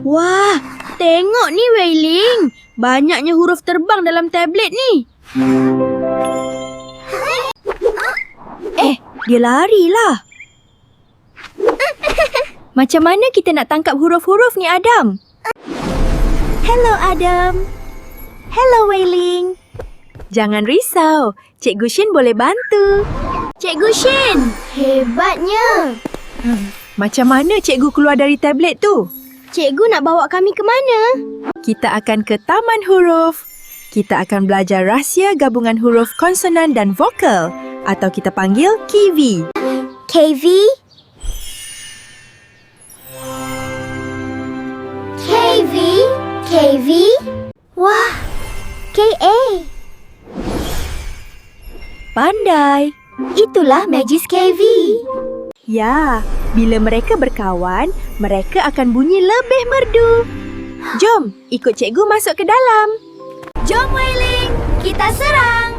Wah, tengok ni Wei Ling. Banyaknya huruf terbang dalam tablet ni. Dia larilah. Macam mana kita nak tangkap huruf-huruf ni, Adam? Hello, Adam. Hello, Wei Ling. Jangan risau, Cikgu Shin boleh bantu. Cikgu Shin! Hebatnya. Macam mana cikgu keluar dari tablet tu? Cikgu nak bawa kami ke mana? Kita akan ke Taman Huruf. Kita akan belajar rahsia gabungan huruf konsonan dan vokal. Atau kita panggil KV. KV? KV? KV? Wah, KA. Pandai. Itulah Magis KV. Ya, bila mereka berkawan, mereka akan bunyi lebih merdu. Jom, ikut cikgu masuk ke dalam. Jom, Wei Ling. Kita serang.